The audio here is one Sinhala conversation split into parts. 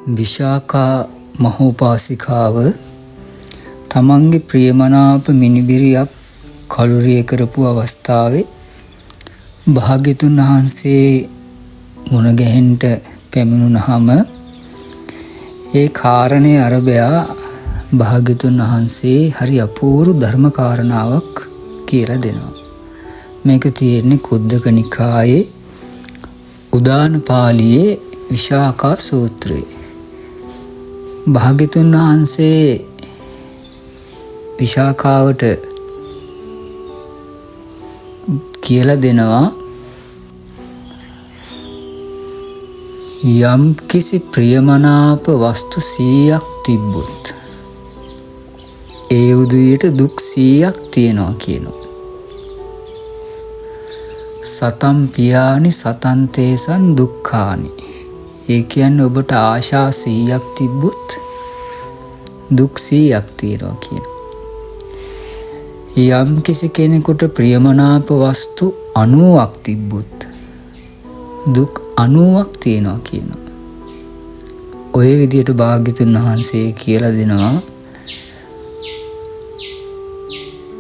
විශාඛා මහෝපාසිකාව තමන්ගේ ප්‍රියමනාප මිනිබිරියක් කලුරිය කරපු අවස්ථාවේ භාග්‍යතුන් වහන්සේ මුණ ගැහෙන්න පැමිණුනහම ඒ කාරණේ අරබයා භාග්‍යතුන් වහන්සේ හරි අපූර්ව ධර්ම කාරණාවක් කියලා දෙනවා. මේක තියෙන්නේ කුද්දක නිකායේ උදාන පාළියේ විශාඛා සූත්‍රයේ. භාග්‍යතුන් වහන්සේ විශාඛාවට කියලා දෙනවා යම් කිසි ප්‍රියමනාප වස්තු 100ක් තිබ්බොත් ඒ උදවියට දුක් 100ක් තියෙනවා කියනවා. සතම් පියානි සතන් තේසන් දුක්ඛානි. ඒ කියන්නේ ඔබට ආශා 100ක් තිබ්බොත් දුක් 100ක් තියෙනවා කියනවා. යම් කිසි කෙනෙකුට ප්‍රියමනාප වස්තු 90ක් තිබ්බොත් දුක් 90ක් තියෙනවා කියනවා. ඔය විදිහට භාග්‍යතුන් වහන්සේ කියලා දෙනවා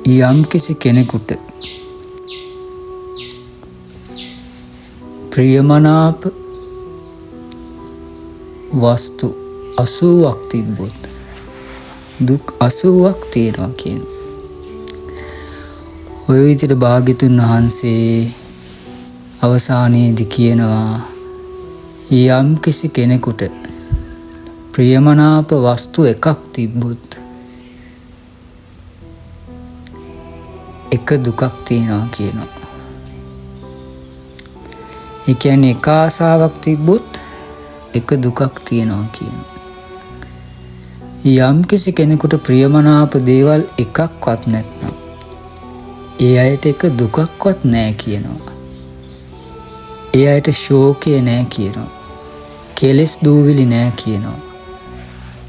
යම් කිසි කෙනෙකුට ප්‍රියමනාප වස්තු 80ක් තිබ්බොත් දුක් 80ක් තියෙනවා කියනවා. ඔය විදිහට භාග්‍යතුන් වහන්සේ අවසානයේදී කියනවා යම් කිසි කෙනෙකුට ප්‍රියමනාප වස්තු එකක් තිබ්බොත් එක දුකක් තියෙනවා කියනවා. ඒ කියන්නේ එක ආසාවක් තිබ්බොත් එක දුකක් තියෙනවා කියනවා. යම් කිසි කෙනෙකුට ප්‍රියමනාප දේවල් එකක්වත් නැත්නම් ඒ අයට එක දුකක්වත් නැහැ කියනවා. ඒ අයට ශෝකය නැහැ කියනවා. කෙලෙස් දූවිලි නැහැ කියනවා.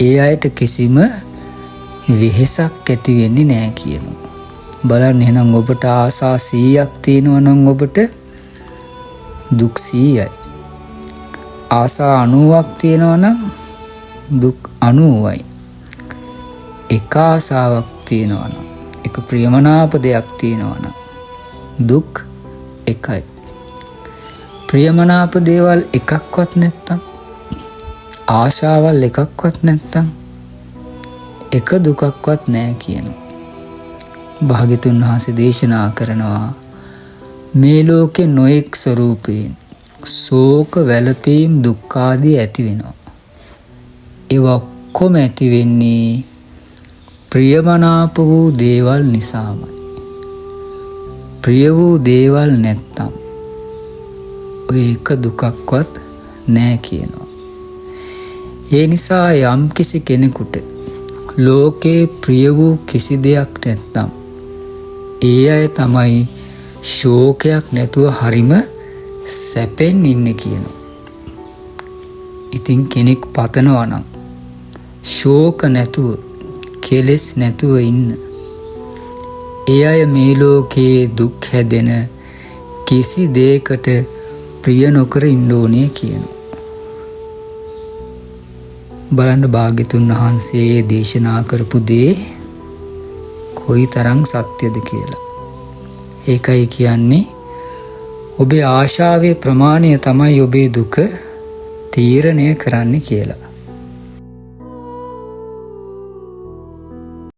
ඒ අයට කිසිම වෙහෙසක් ඇති වෙන්නේ නැහැ කියනවා. බලන්න එහෙනම් ඔබට ආසා 100ක් තියෙනවා නම් ඔබට දුක් 100යි. ආසා 90ක් තියෙනවා නම් දුක් 90යි. එක ආසාවක් තියෙනවා නම් එක ප්‍රියමනාප දෙයක් තියෙනවා නම් දුක් එකයි. ප්‍රියමනාප දේවල් එකක්වත් නැත්තම් ආශාවල් එකක්වත් නැත්තම් එක දුකක්වත් නැහැ කියනවා. භාග්‍යතුන් වහන්සේ දේශනා කරනවා මේ ලෝකේ නොඑක් ස්වરૂපයෙන් ශෝක වැළපීම් දුක් ආදී ඇති වෙනවා. ඒවා කොහොම ඇති වෙන්නේ? ප්‍රියමනාප වූ දේවල් නිසාමයි. ප්‍රිය වූ දේවල් නැත්තම් ඔය එක දුකක්වත් නැහැ කියනවා. ඒ නිසා යම් කිසි කෙනෙකුට ලෝකේ ප්‍රිය වූ කිසි දෙයක් නැත්තම් ඒ අය තමයි ශෝකයක් නැතුව හරිම සැපෙන් ඉන්නේ කියනවා. ඉතින් කෙනෙක් පතනවා නම් ශෝක නැතුව කෙලෙස් නැතුව ඉන්න. ඒ අය මේ ලෝකේ දුක් හැදෙන කිසි දෙයකට ප්‍රිය නොකර ඉන්න ඕනේ කියනවා. බලන්න භාග්‍යතුන් වහන්සේ දේශනා කරපු දේ කොයිතරම් සත්‍යද කියලා. ඒකයි කියන්නේ ඔබේ ආශාවේ ප්‍රමාණය තමයි ඔබේ දුක තීරණය කරන්නේ කියලා.